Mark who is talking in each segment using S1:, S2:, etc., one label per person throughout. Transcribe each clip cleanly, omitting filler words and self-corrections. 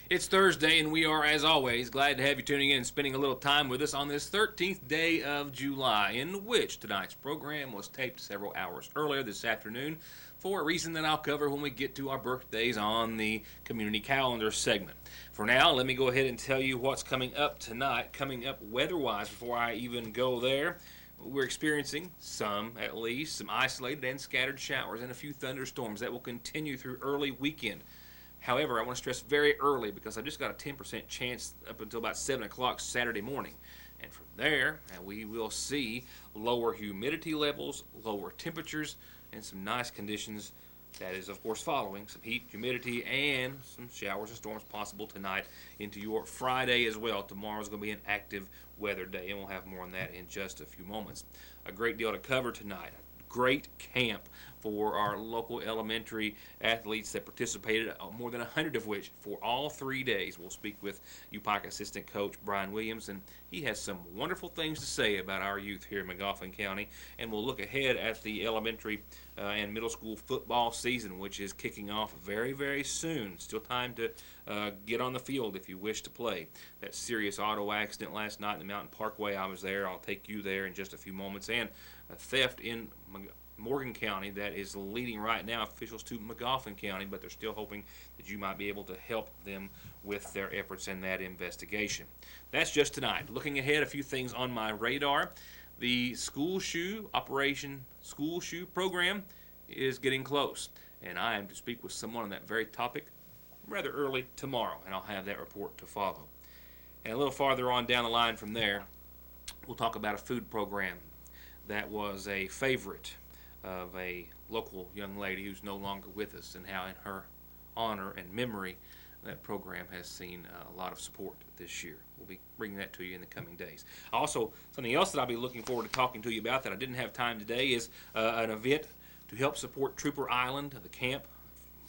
S1: It's Thursday, and we are, as always, glad to have you tuning in and spending a little time with us on this 13th day of July, in which tonight's program was taped several hours earlier this afternoon for a reason that I'll cover when we get to our birthdays on the community calendar segment. For now, let me go ahead and tell you what's coming up tonight, coming up weather-wise before I even go there. We're experiencing some isolated and scattered showers and a few thunderstorms that will continue through early weekend. However, I want to stress very early because I've just got a 10% chance up until about 7 o'clock Saturday morning. And from there, we will see lower humidity levels, lower temperatures, and some nice conditions. That is, of course, following some heat, humidity, and some showers and storms possible tonight into your Friday as well. Tomorrow is going to be an active weather day, and we'll have more on that in just a few moments. A great deal to cover tonight. Great camp for our local elementary athletes that participated, more than 100 of which for all 3 days. We'll speak with UPike assistant coach Brian Williams, and he has some wonderful things to say about our youth here in Magoffin County. And we'll look ahead at the elementary and middle school football season, which is kicking off very, very soon. Still time to get on the field if you wish to play. That serious auto accident last night in the Mountain Parkway, I was there. I'll take you there in just a few moments. And a theft in Morgan County that is leading right now officials to Magoffin County, but they're still hoping that you might be able to help them with their efforts in that investigation. That's just tonight. Looking ahead, a few things on my radar. The Operation School Shoe program is getting close, and I am to speak with someone on that very topic rather early tomorrow, and I'll have that report to follow. And a little farther on down the line from there, we'll talk about a food program that was a favorite of a local young lady who's no longer with us, and how in her honor and memory that program has seen a lot of support this year. We'll be bringing that to you in the coming days. Also, something else that I'll be looking forward to talking to you about that I didn't have time today is an event to help support Trooper Island, the camp,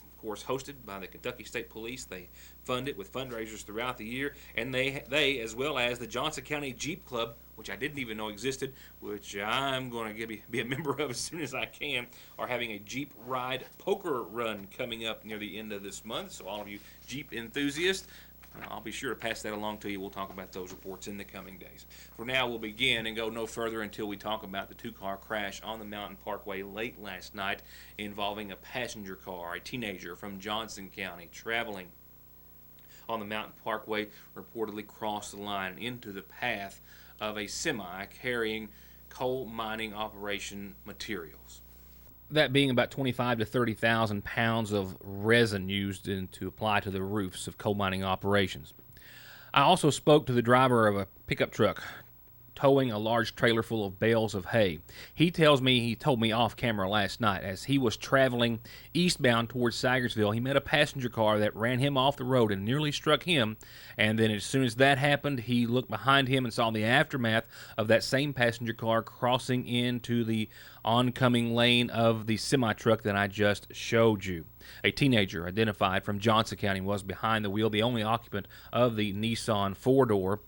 S1: of course, hosted by the Kentucky State Police. They fund it with fundraisers throughout the year, and they as well as the Johnson County Jeep Club, which I didn't even know existed, which I'm going to be a member of as soon as I can, are having a Jeep Ride Poker Run coming up near the end of this month. So all of you Jeep enthusiasts, I'll be sure to pass that along to you. We'll talk about those reports in the coming days. For now, we'll begin and go no further until we talk about the two-car crash on the Mountain Parkway late last night involving a passenger car, a teenager from Johnson County traveling on the Mountain Parkway reportedly crossed the line into the path of a semi carrying coal mining operation materials. That being about 25 to 30,000 pounds of resin used to apply to the roofs of coal mining operations. I also spoke to the driver of a pickup truck towing a large trailer full of bales of hay. He told me off camera last night as he was traveling eastbound towards Sagersville, he met a passenger car that ran him off the road and nearly struck him. And then as soon as that happened, he looked behind him and saw the aftermath of that same passenger car crossing into the oncoming lane of the semi-truck that I just showed you. A teenager identified from Johnson County was behind the wheel, the only occupant of the Nissan four-door.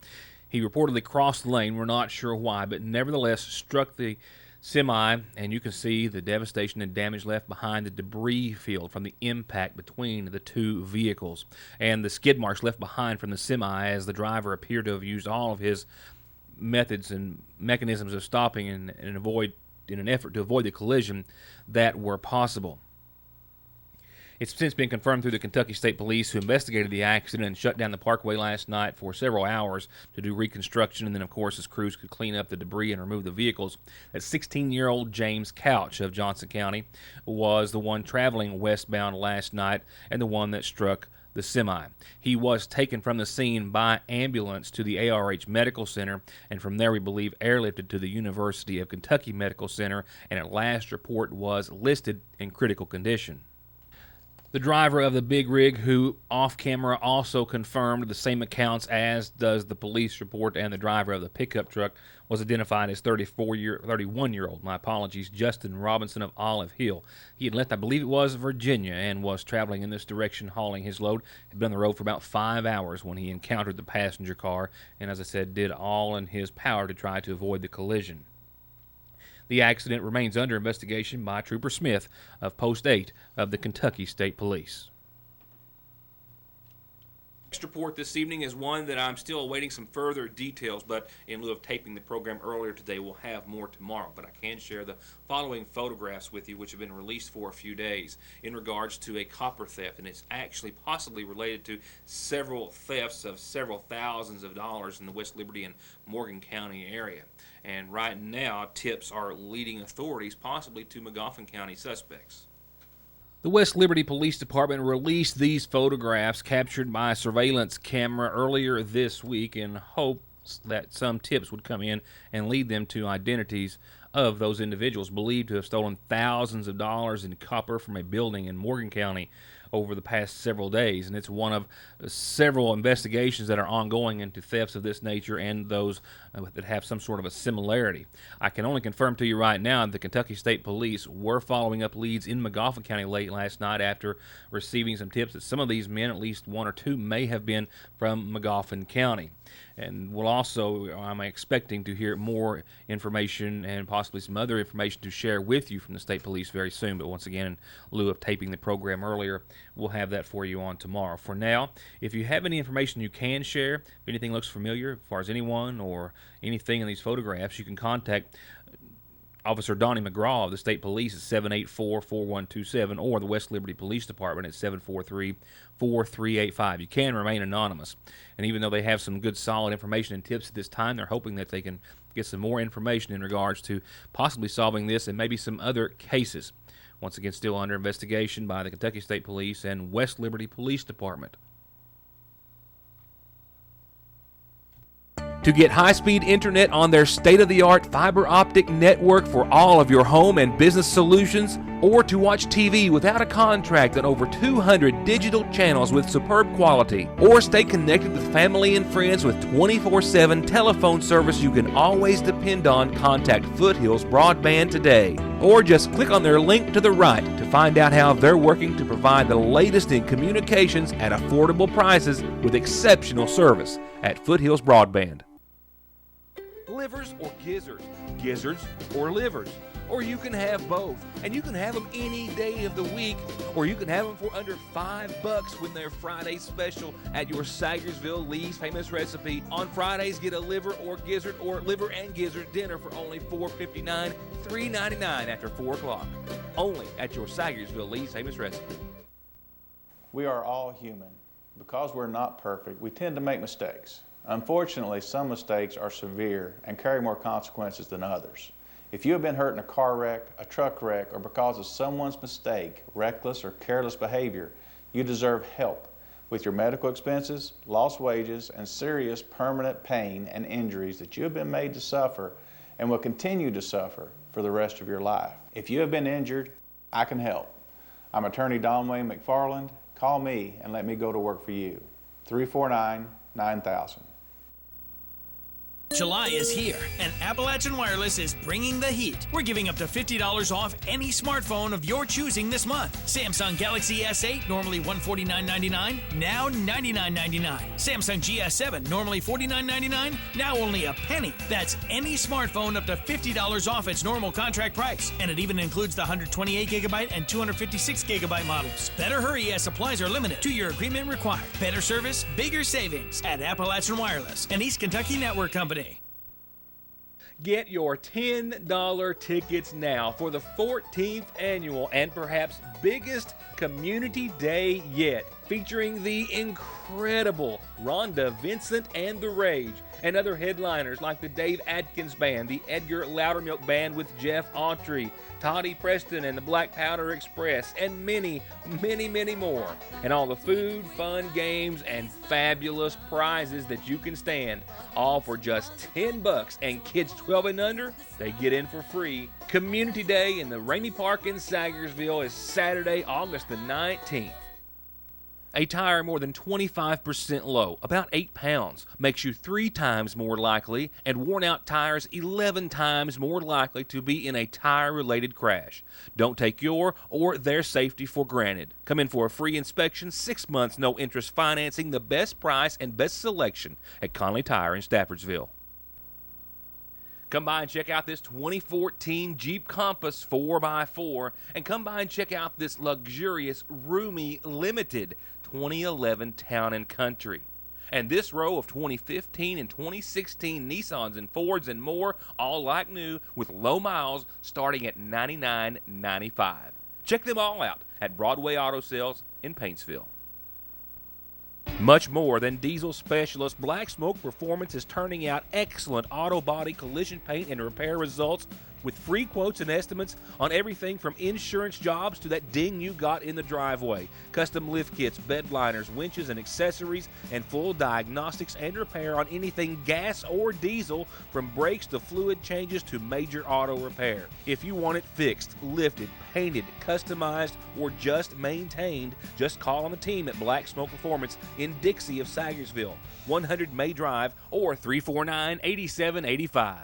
S1: He reportedly crossed the lane. We're not sure why, but nevertheless struck the semi, and you can see the devastation and damage left behind, the debris field from the impact between the two vehicles, and the skid marks left behind from the semi as the driver appeared to have used all of his methods and mechanisms of stopping in an effort to avoid the collision that were possible. It's since been confirmed through the Kentucky State Police, who investigated the accident and shut down the parkway last night for several hours to do reconstruction, and then, of course, his crews could clean up the debris and remove the vehicles. That 16-year-old James Couch of Johnson County was the one traveling westbound last night and the one that struck the semi. He was taken from the scene by ambulance to the ARH Medical Center, and from there, we believe, airlifted to the University of Kentucky Medical Center, and at last report was listed in critical condition. The driver of the big rig, who off-camera also confirmed the same accounts as does the police report, and the driver of the pickup truck, was identified as 31-year-old, Justin Robinson of Olive Hill. He had left, I believe it was Virginia, and was traveling in this direction hauling his load. Had been on the road for about 5 hours when he encountered the passenger car, and as I said, did all in his power to try to avoid the collision. The accident remains under investigation by Trooper Smith of Post 8 of the Kentucky State Police. Next report this evening is one that I'm still awaiting some further details, but in lieu of taping the program earlier today, we'll have more tomorrow. But I can share the following photographs with you, which have been released for a few days in regards to a copper theft, and it's actually possibly related to several thefts of several thousands of dollars in the West Liberty and Morgan County area. And right now, tips are leading authorities possibly to Magoffin County suspects. The West Liberty Police Department released these photographs captured by a surveillance camera earlier this week in hopes that some tips would come in and lead them to identities of those individuals believed to have stolen thousands of dollars in copper from a building in Morgan County over the past several days. And it's one of several investigations that are ongoing into thefts of this nature and those that have some sort of a similarity. I can only confirm to you right now that the Kentucky State Police were following up leads in Magoffin County late last night after receiving some tips that some of these men, at least one or two, may have been from Magoffin County. And we'll also, I'm expecting to hear more information and possibly some other information to share with you from the state police very soon. But once again, in lieu of taping the program earlier, we'll have that for you on tomorrow. For now, if you have any information you can share, if anything looks familiar as far as anyone or anything in these photographs, you can contact Officer Donnie McGraw of the State Police at 784-4127 or the West Liberty Police Department at 743-4385. You can remain anonymous. And even though they have some good solid information and tips at this time, they're hoping that they can get some more information in regards to possibly solving this and maybe some other cases. Once again, still under investigation by the Kentucky State Police and West Liberty Police Department. To get high-speed internet on their state-of-the-art fiber optic network for all of your home and business solutions, or to watch TV without a contract on over 200 digital channels with superb quality, or stay connected with family and friends with 24/7 telephone service you can always depend on, contact Foothills Broadband today. Or just click on their link to the right to find out how they're working to provide the latest in communications at affordable prices with exceptional service at Foothills Broadband. Livers or gizzards, gizzards or livers, or you can have both, and you can have them any day of the week, or you can have them for under $5 when they're Friday special at your Sagersville Lee's Famous Recipe. On Fridays, get a liver or gizzard or liver and gizzard dinner for only $4.59, $3.99 after 4 o'clock. Only at your Sagersville Lee's Famous Recipe.
S2: We are all human. Because we're not perfect, we tend to make mistakes. Unfortunately, some mistakes are severe and carry more consequences than others. If you have been hurt in a car wreck, a truck wreck, or because of someone's mistake, reckless or careless behavior, you deserve help with your medical expenses, lost wages, and serious permanent pain and injuries that you have been made to suffer and will continue to suffer for the rest of your life. If you have been injured, I can help. I'm attorney Don Wayne McFarland. Call me and let me go to work for you. 349-9000.
S3: July is here, and Appalachian Wireless is bringing the heat. We're giving up to $50 off any smartphone of your choosing this month. Samsung Galaxy S8, normally $149.99, now $99.99. Samsung GS7, normally $49.99, now only a penny. That's any smartphone up to $50 off its normal contract price. And it even includes the 128GB and 256GB models. Better hurry as supplies are limited. 2-year agreement required. Better service, bigger savings at Appalachian Wireless, an East Kentucky network company.
S1: Get your $10 tickets now for the 14th annual and perhaps biggest community day yet, featuring the incredible Rhonda Vincent and the Rage, and other headliners like the Dave Adkins Band, the Edgar Loudermilk Band with Jeff Autry, Toddy Preston and the Black Powder Express, and many, many, many more. And all the food, fun, games, and fabulous prizes that you can stand, all for just $10, and kids 12 and under, they get in for free. Community Day in the Ramey Park in Sagersville is Saturday, August the 19th. A tire more than 25% low, about 8 pounds, makes you 3 times more likely, and worn-out tires 11 times more likely to be in a tire-related crash. Don't take your or their safety for granted. Come in for a free inspection, 6 months no-interest financing, the best price and best selection at Conley Tire in Staffordsville. Come by and check out this 2014 Jeep Compass 4x4, and come by and check out this luxurious, roomy, limited 2011 Town & Country. And this row of 2015 and 2016 Nissans and Fords and more, all like new, with low miles starting at $99.95. Check them all out at Broadway Auto Sales in Paintsville. Much more than diesel specialist, Black Smoke Performance is turning out excellent auto body collision paint and repair results with free quotes and estimates on everything from insurance jobs to that ding you got in the driveway, custom lift kits, bed liners, winches, and accessories, and full diagnostics and repair on anything gas or diesel, from brakes to fluid changes to major auto repair. If you want it fixed, lifted, painted, customized, or just maintained, just call on the team at Black Smoke Performance in Dixie of Sagersville, 100 May Drive, or 349-8785.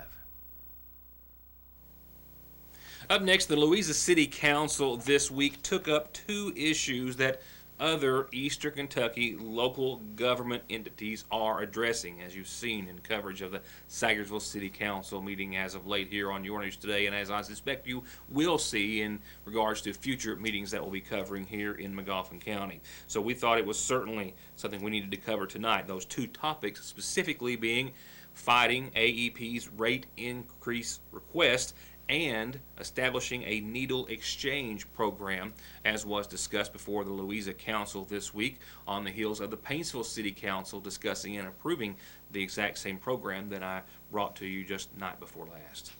S1: Up next, the Louisa City Council this week took up two issues that other Eastern Kentucky local government entities are addressing, as you've seen in coverage of the Sagersville City Council meeting as of late here on Your News Today, and as I suspect you will see in regards to future meetings that we'll be covering here in Magoffin County. So we thought it was certainly something we needed to cover tonight, those two topics specifically being fighting AEP's rate increase request and establishing a needle exchange program, as was discussed before the Louisa Council this week, on the heels of the Paintsville City Council discussing and approving the exact same program that I brought to you just night before last.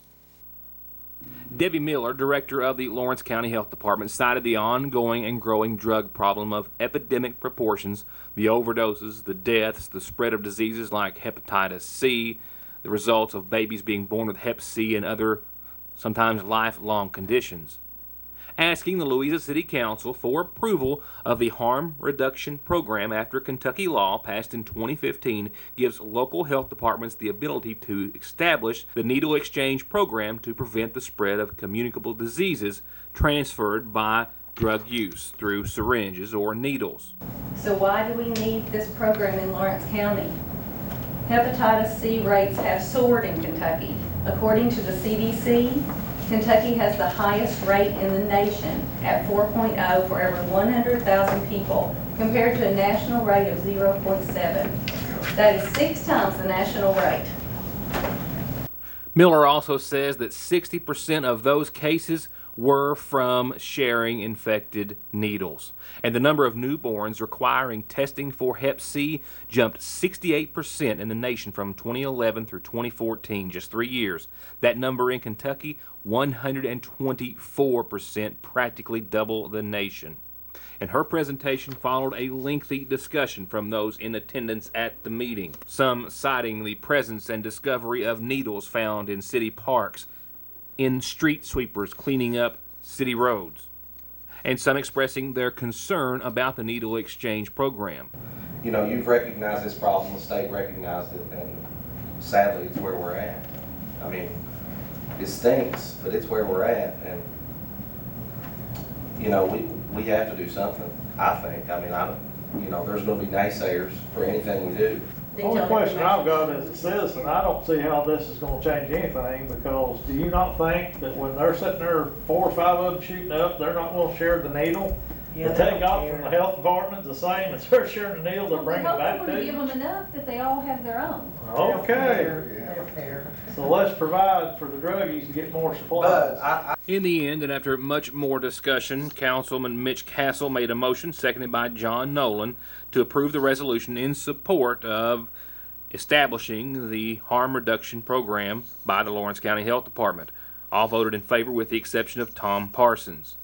S1: Debbie Miller, director of the Lawrence County Health Department, cited the ongoing and growing drug problem of epidemic proportions, the overdoses, the deaths, the spread of diseases like hepatitis C, the results of babies being born with hep C and other sometimes lifelong conditions, asking the Louisa City Council for approval of the harm reduction program after Kentucky law passed in 2015 gives local health departments the ability to establish the needle exchange program to prevent the spread of communicable diseases transferred by drug use through syringes or needles.
S4: So why do we need this program in Lawrence County? Hepatitis C rates have soared in Kentucky. According to the CDC, Kentucky has the highest rate in the nation at 4.0 for every 100,000 people, compared to a national rate of 0.7. That is 6 times the national rate.
S1: Miller also says that 60% of those cases were from sharing infected needles. And the number of newborns requiring testing for Hep C jumped 68% in the nation from 2011 through 2014, just 3 years. That number in Kentucky, 124%, practically double the nation. And her presentation followed a lengthy discussion from those in attendance at the meeting, some citing the presence and discovery of needles found in city parks, in street sweepers cleaning up city roads, and some expressing their concern about the needle exchange program.
S5: You know, you've recognized this problem, the state recognized it, and sadly it's where we're at. I mean, it stinks, but it's where we're at, and you know, we have to do something, I think. I mean, you know, there's going to be naysayers for anything we do.
S6: The only question I've got as a citizen, I don't see how this is going to change anything, because do you not think that when they're sitting there, 4 or 5 of them shooting up, they're not going to share the needle?
S4: Yeah,
S6: the takeoff from the health department's the same as they're sharing the needle they're bringing back to you.
S4: Give them enough that they all have their own.
S6: Okay. So let's provide for the druggies to get more supplies.
S1: In the end, and after much more discussion, Councilman Mitch Castle made a motion, seconded by John Nolan, to approve the resolution in support of establishing the harm reduction program by the Lawrence County Health Department. All voted in favor with the exception of Tom Parsons.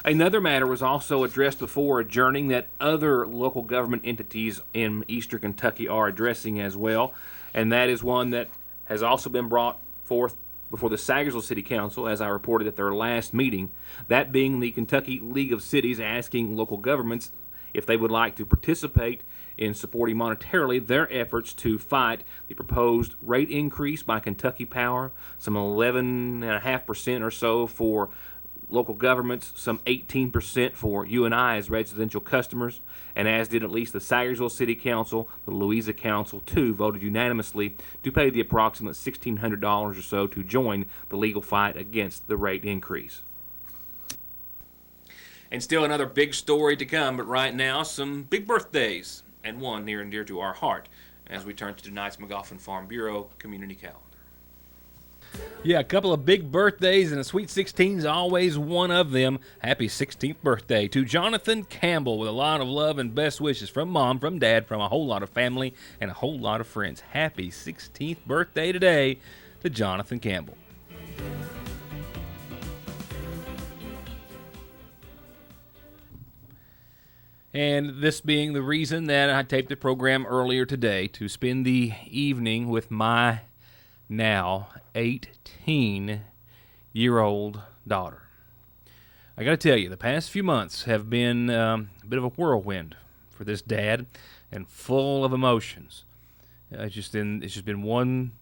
S1: Another matter was also addressed before adjourning that other local government entities in Eastern Kentucky are addressing as well, and that is one that has also been brought forth before the Sagersville City Council, as I reported at their last meeting, that being the Kentucky League of Cities asking local governments if they would like to participate in supporting monetarily their efforts to fight the proposed rate increase by Kentucky Power, some 11.5% or so for local governments, some 18% for you and I as residential customers, and as did at least the Sagersville City Council, the Louisa Council too voted unanimously to pay the approximate $1,600 or so to join the legal fight against the rate increase. And still another big story to come, but right now, some big birthdays, and one near and dear to our heart, as we turn to tonight's McGoffin Farm Bureau Community Calendar. Yeah, a couple of big birthdays, and a Sweet 16 is always one of them. Happy 16th birthday to Jonathan Campbell, with a lot of love and best wishes from Mom, from Dad, from a whole lot of family, and a whole lot of friends. Happy 16th birthday today to Jonathan Campbell. And this being the reason that I taped the program earlier today, to spend the evening with my now 18-year-old daughter. I got to tell you, the past few months have been a bit of a whirlwind for this dad, and full of emotions. It's just been one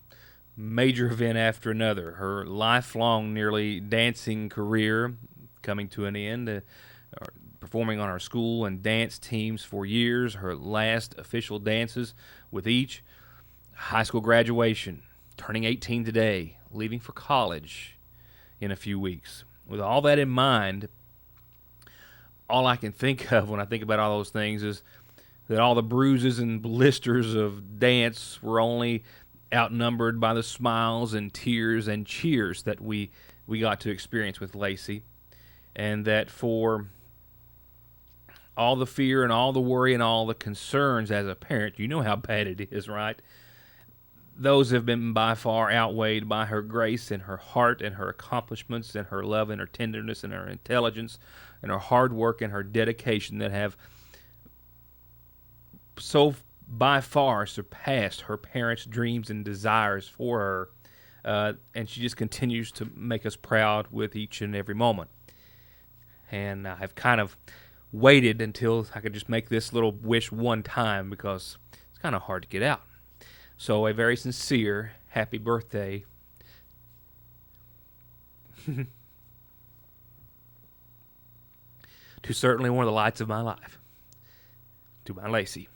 S1: major event after another. Her lifelong, nearly dancing career coming to an end. Performing on our school and dance teams for years, her last official dances with each, high school graduation, turning 18 today, leaving for college in a few weeks. With all that in mind, all I can think of when I think about all those things is that all the bruises and blisters of dance were only outnumbered by the smiles and tears and cheers that we got to experience with Lacey, and that for all the fear and all the worry and all the concerns as a parent, you know how bad it is, right? Those have been by far outweighed by her grace and her heart and her accomplishments and her love and her tenderness and her intelligence and her hard work and her dedication that have so by far surpassed her parents' dreams and desires for her. And she just continues to make us proud with each and every moment. And I've kind of waited until I could just make this little wish one time, because it's kind of hard to get out. So a very sincere happy birthday to certainly one of the lights of my life, to my Lacey,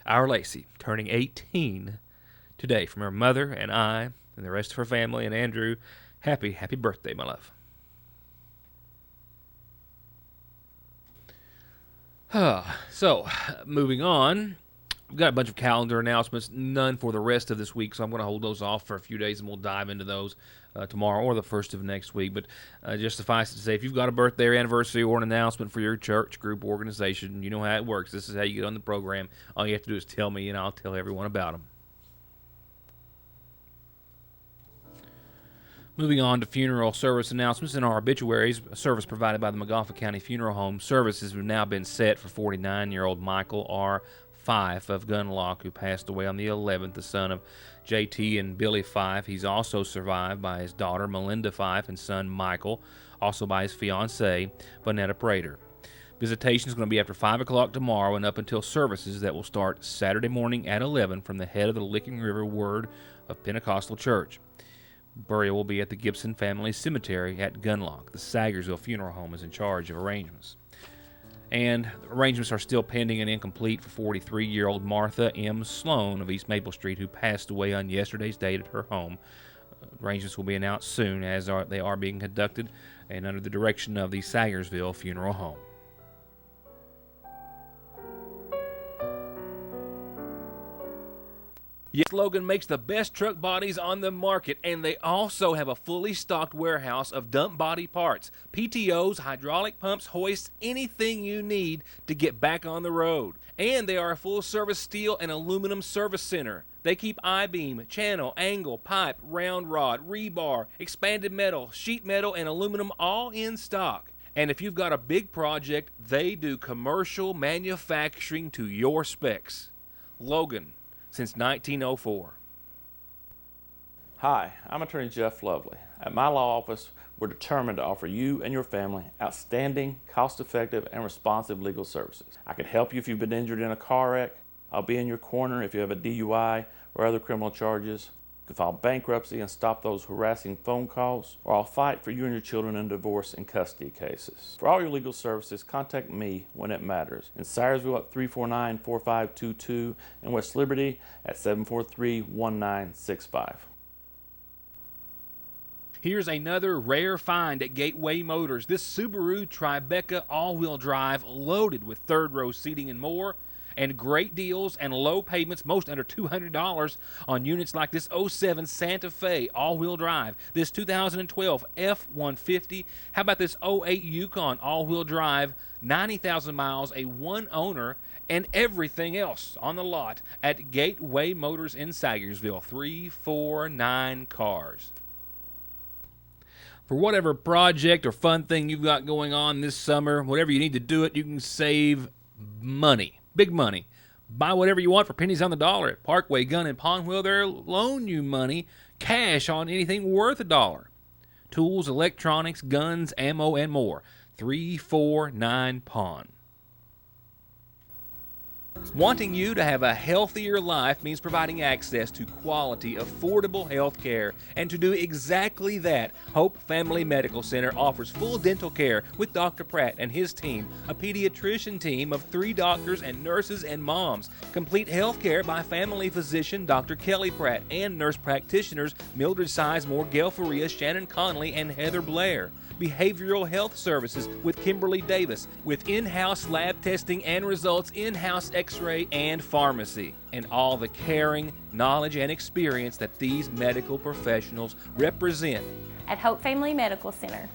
S1: our Lacey, turning 18 today, from her mother and I and the rest of her family and Andrew. Happy birthday, my love. So, moving on, we've got a bunch of calendar announcements, none for the rest of this week, so I'm going to hold those off for a few days, and we'll dive into those tomorrow or the first of next week. But just suffice it to say, if you've got a birthday or anniversary or an announcement for your church, group, organization, you know how it works. This is how you get on the program. All you have to do is tell me, and I'll tell everyone about them. Moving on to funeral service announcements and our obituaries, a service provided by the McGoffin County Funeral Home Services have now been set for 49-year-old Michael R. Fife of Gunlock, who passed away on the 11th, the son of J.T. and Billy Fife. He's also survived by his daughter Melinda Fife and son Michael, also by his fiancée Vanetta Prater. Visitation is going to be after 5 o'clock tomorrow and up until services that will start Saturday morning at 11 from the head of the Licking River Word of Pentecostal Church. Burial will be at the Gibson Family Cemetery at Gunlock. The Sagersville Funeral Home is in charge of arrangements. And arrangements are still pending and incomplete for 43-year-old Martha M. Sloan of East Maple Street, who passed away on yesterday's date at her home. Arrangements will be announced soon, as they are being conducted and under the direction of the Sagersville Funeral Home. Yes, Logan makes the best truck bodies on the market, and they also have a fully stocked warehouse of dump body parts, PTOs, hydraulic pumps, hoists, anything you need to get back on the road. And they are a full-service steel and aluminum service center. They keep I-beam, channel, angle, pipe, round rod, rebar, expanded metal, sheet metal, and aluminum all in stock. And if you've got a big project, they do commercial manufacturing to your specs. Logan, since 1904.
S7: Hi, I'm Attorney Jeff Lovely. At my law office, we're determined to offer you and your family outstanding, cost-effective, and responsive legal services. I can help you if you've been injured in a car wreck. I'll be in your corner if you have a DUI or other criminal charges. You can file bankruptcy and stop those harassing phone calls, or I'll fight for you and your children in divorce and custody cases. For all your legal services, contact me when it matters. In Syersville at 349-4522, and West Liberty at 743-1965.
S1: Here's another rare find at Gateway Motors. This Subaru Tribeca all-wheel drive loaded with third-row seating and more, and great deals and low payments, most under $200 on units like this 07 Santa Fe all-wheel drive, this 2012 F-150. How about this 08 Yukon all-wheel drive, 90,000 miles, a one-owner, and everything else on the lot at Gateway Motors in Sagersville. 349 cars. For whatever project or fun thing you've got going on this summer, whatever you need to do it, you can save money, big money. Buy whatever you want for pennies on the dollar at Parkway Gun and Pawn Wheel. They'll loan you money, cash on anything worth $1. Tools, electronics, guns, ammo, and more. 349 Pawn. Wanting you to have a healthier life means providing access to quality, affordable health care. And to do exactly that, Hope Family Medical Center offers full dental care with Dr. Pratt and his team, a pediatrician team of 3 doctors and nurses and moms, complete health care by family physician Dr. Kelly Pratt and nurse practitioners Mildred Sizemore, Gail Faria, Shannon Conley, and Heather Blair. Behavioral health services with Kimberly Davis, with in-house lab testing and results, in-house x-ray and pharmacy, and all the caring, knowledge, and experience that these medical professionals represent
S8: at Hope Family Medical Center.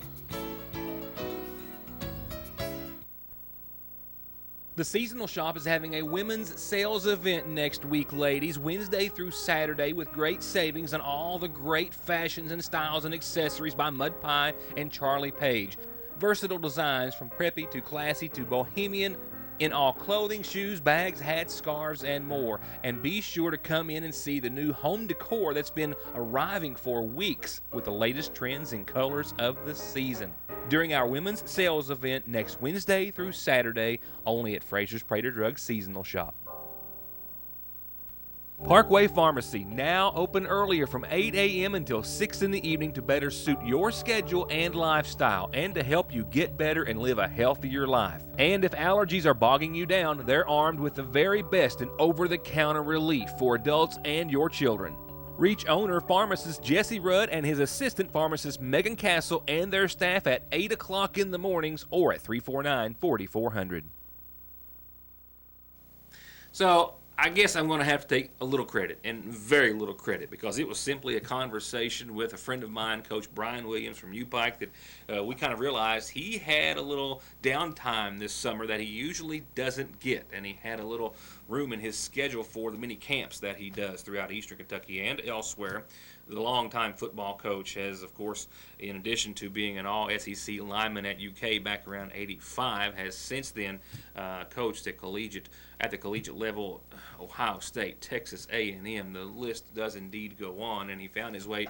S1: The seasonal shop is having a women's sales event next week, ladies, Wednesday through Saturday, with great savings on all the great fashions and styles and accessories by Mud Pie and Charlie Page. Versatile designs from preppy to classy to bohemian in all clothing, shoes, bags, hats, scarves, and more. And be sure to come in and see the new home decor that's been arriving for weeks with the latest trends and colors of the season. During our women's sales event next Wednesday through Saturday, only at Fraser's Prater Drug Seasonal Shop. Parkway Pharmacy, now open earlier from 8 a.m. until 6 in the evening to better suit your schedule and lifestyle, and to help you get better and live a healthier life. And if allergies are bogging you down, they're armed with the very best in over-the-counter relief for adults and your children. Reach owner pharmacist Jesse Rudd and his assistant pharmacist Megan Castle and their staff at 8 o'clock in the mornings or at 349-4400. So, I guess I'm going to have to take a little credit, and very little credit, because it was simply a conversation with a friend of mine, Coach Brian Williams from U-Pike, that we kind of realized he had a little downtime this summer that he usually doesn't get, and he had a little room in his schedule for the many camps that he does throughout Eastern Kentucky and elsewhere. The longtime football coach has, of course, in addition to being an all-SEC lineman at UK back around '85, has since then coached at the collegiate level, Ohio State, Texas A&M. The list does indeed go on, and he found his way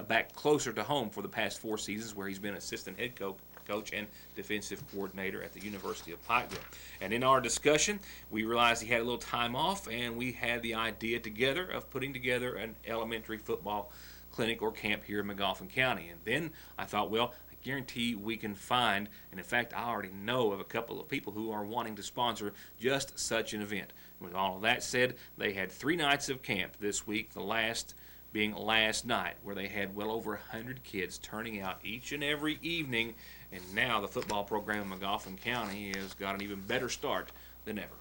S1: back closer to home for the past 4 seasons, where he's been assistant head coach and defensive coordinator at the University of Pikeville. And in our discussion, we realized he had a little time off, and we had the idea together of putting together an elementary football clinic or camp here in Magoffin County. And then I thought, well, I guarantee we can find, and in fact I already know of a couple of people who are wanting to sponsor just such an event. With all of that said, they had 3 nights of camp this week, the last being last night, where they had well over 100 kids turning out each and every evening, and now the football program in Magoffin County has got an even better start than ever.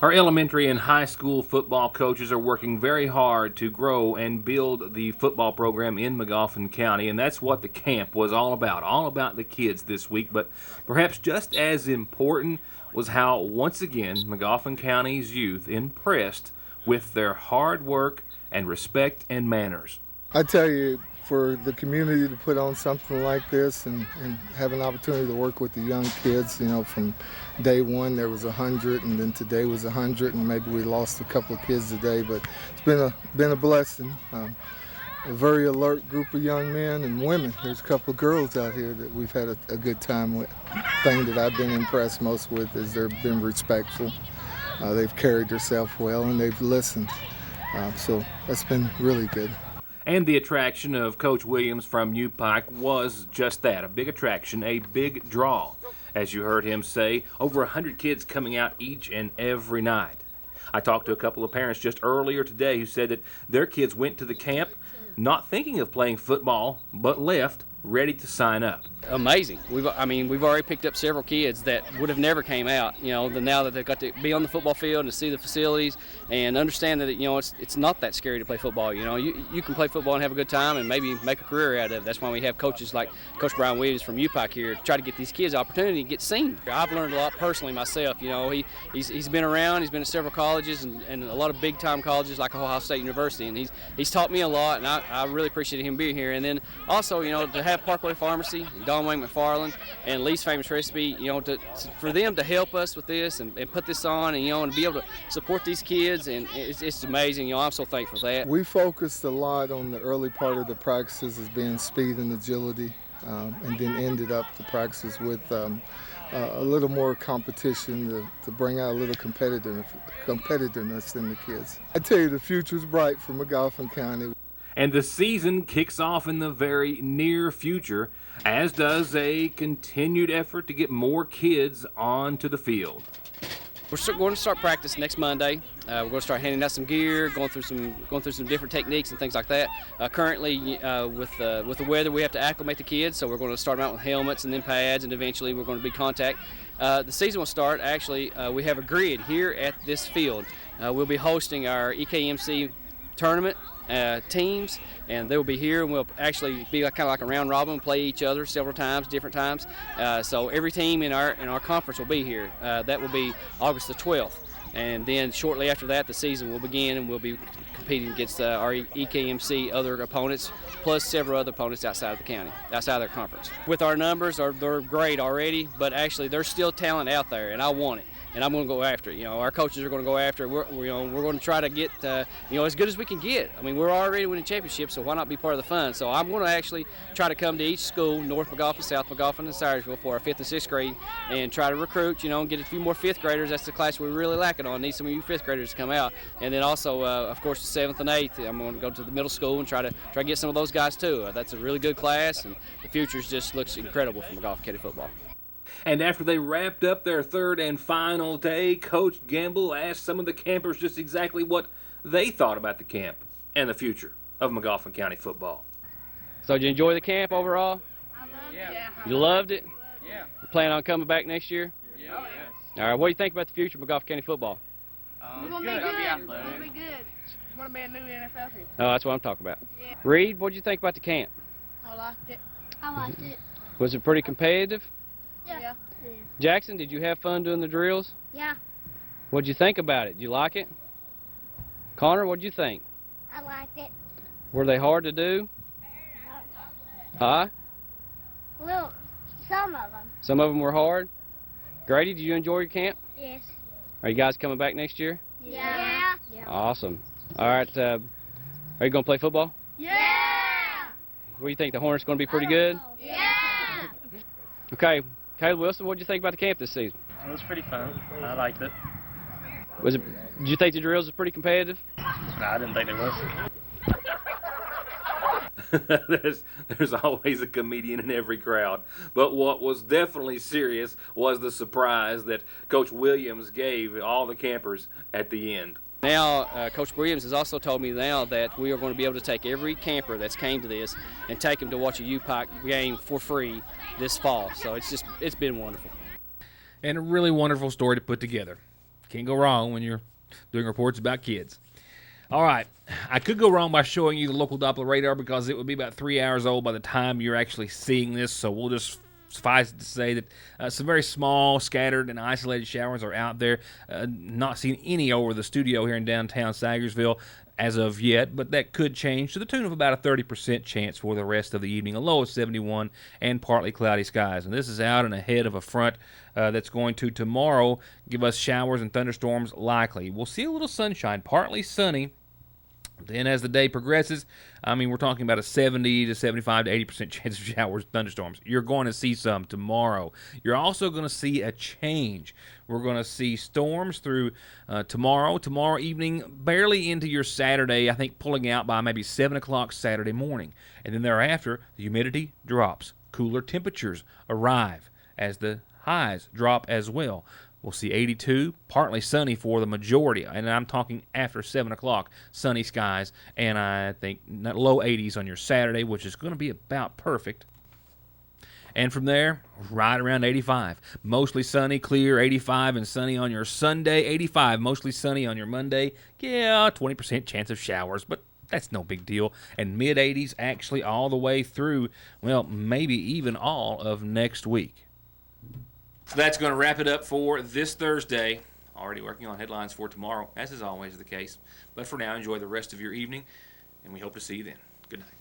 S1: Our elementary and high school football coaches are working very hard to grow and build the football program in Magoffin County, and that's what the camp was all about the kids this week. But perhaps just as important was how, once again, Magoffin County's youth impressed with their hard work and respect and manners.
S9: I tell you, for the community to put on something like this and have an opportunity to work with the young kids, you know, from day one there was 100, and then today was 100, and maybe we lost a couple of kids today, but it's been a blessing. A very alert group of young men and women. There's a couple of girls out here that we've had a good time with. The thing that I've been impressed most with is they've been respectful. They've carried themselves well, and they've listened. So that's been really good.
S1: And the attraction of Coach Williams from U-Pike was just that, a big attraction, a big draw. As you heard him say, over 100 kids coming out each and every night. I talked to a couple of parents just earlier today who said that their kids went to the camp not thinking of playing football, but left ready to sign up.
S10: Amazing. We've already picked up several kids that would have never came out, now that they've got to be on the football field and to see the facilities and understand that, it's not that scary to play football. You can play football and have a good time and maybe make a career out of it. That's why we have coaches like Coach Brian Williams from UPAC here to try to get these kids opportunity to get seen. I've learned a lot personally myself. He's been around, he's been to several colleges and a lot of big time colleges like Ohio State University, and he's taught me a lot, and I really appreciate him being here. And then also, to have Parkway Pharmacy, Don Wayne McFarland, and Lee's Famous Recipe, for them to help us with this and put this on, and be able to support these kids, and it's amazing. I'm so thankful for that.
S9: We focused a lot on the early part of the practices as being speed and agility, and then ended up the practices with a little more competition to bring out a little competitiveness in the kids. I tell you, the future's bright for McGoffin County.
S1: And the season kicks off in the very near future, as does a continued effort to get more kids onto the field.
S10: We're going to start practice next Monday. We're going to start handing out some gear, going through some different techniques and things like that. Currently, with the weather, we have to acclimate the kids, so we're going to start them out with helmets and then pads, and eventually we're going to be contact. The season will start. Actually, we have a grid here at this field. We'll be hosting our EKMC tournament teams, and they will be here, and we'll actually be kind of like a round robin, play each other several times, different times. So every team in our conference will be here. That will be August the 12th, and then shortly after that, the season will begin, and we'll be competing against our EKMC other opponents, plus several other opponents outside of the county, outside of their conference. With our numbers, they're great already, but actually there's still talent out there, and I want it. And I'm going to go after it. Our coaches are going to go after it. We're going to try to get, as good as we can get. We're already winning championships, so why not be part of the fun? So I'm going to actually try to come to each school, North McGoffin, South McGoffin, and Syersville, for our 5th and 6th grade, and try to recruit, and get a few more 5th graders. That's the class we're really lacking on. Need some of you 5th graders to come out. And then also, of course, the 7th and 8th, I'm going to go to the middle school and try to get some of those guys too. That's a really good class, and the future just looks incredible for McGoffin County football.
S1: And after they wrapped up their third and final day, Coach Gamble asked some of the campers just exactly what they thought about the camp and the future of McGoffin County football.
S10: So did you enjoy the camp overall?
S11: I loved it.
S10: You loved it?
S11: Yeah.
S10: You plan on coming back next year?
S11: Yeah.
S10: All right, what do you think about the future of McGoffin County football?
S11: We're going to be good. We're going to be good. We're going to be a new NFL team.
S10: Oh, that's what I'm talking about.
S11: Yeah.
S10: Reed, what did you think about the camp?
S11: I liked it. I liked it.
S10: Was it pretty competitive?
S11: Yeah.
S10: Jackson, did you have fun doing the drills?
S11: Yeah.
S10: What did you think about it? Did you like it? Connor, what did you think?
S11: I liked it.
S10: Were they hard to do? Huh?
S11: Well, some of them.
S10: Some of them were hard? Grady, did you enjoy your camp?
S11: Yes.
S10: Are you guys coming back next year?
S11: Yeah.
S10: Awesome. All right, are you going to play football?
S11: Yeah.
S10: What do you think, the Hornets going to be pretty good?
S11: Yeah.
S10: Okay, Caleb Wilson, what did you think about the camp this season?
S12: It was pretty fun. I liked it.
S10: Did you think the drills were pretty competitive?
S12: No, I didn't think it was.
S1: There's always a comedian in every crowd. But what was definitely serious was the surprise that Coach Williams gave all the campers at the end.
S10: Now, Coach Williams has also told me now that we are going to be able to take every camper that's came to this and take them to watch a UPAC game for free this fall. So it's been wonderful.
S1: And a really wonderful story to put together. Can't go wrong when you're doing reports about kids. All right, I could go wrong by showing you the local Doppler radar because it would be about 3 hours old by the time you're actually seeing this, so we'll just suffice it to say that some very small, scattered, and isolated showers are out there. Not seen any over the studio here in downtown Syersville as of yet, but that could change to the tune of about a 30% chance for the rest of the evening. A low of 71 and partly cloudy skies. And this is out and ahead of a front that's going to tomorrow give us showers and thunderstorms likely. We'll see a little sunshine, partly sunny. Then as the day progresses, we're talking about a 70 to 75 to 80% chance of showers, thunderstorms. You're going to see some tomorrow. You're also going to see a change. We're going to see storms through tomorrow evening, barely into your Saturday, I think pulling out by maybe 7 o'clock Saturday morning. And then thereafter, the humidity drops. Cooler temperatures arrive as the highs drop as well. We'll see 82, partly sunny for the majority, and I'm talking after 7 o'clock, sunny skies, and I think low 80s on your Saturday, which is going to be about perfect. And from there, right around 85. Mostly sunny, clear, 85 and sunny on your Sunday, 85, mostly sunny on your Monday. Yeah, 20% chance of showers, but that's no big deal. And mid-80s actually all the way through, well, maybe even all of next week. So that's going to wrap it up for this Thursday. Already working on headlines for tomorrow, as is always the case. But for now, enjoy the rest of your evening, and we hope to see you then. Good night.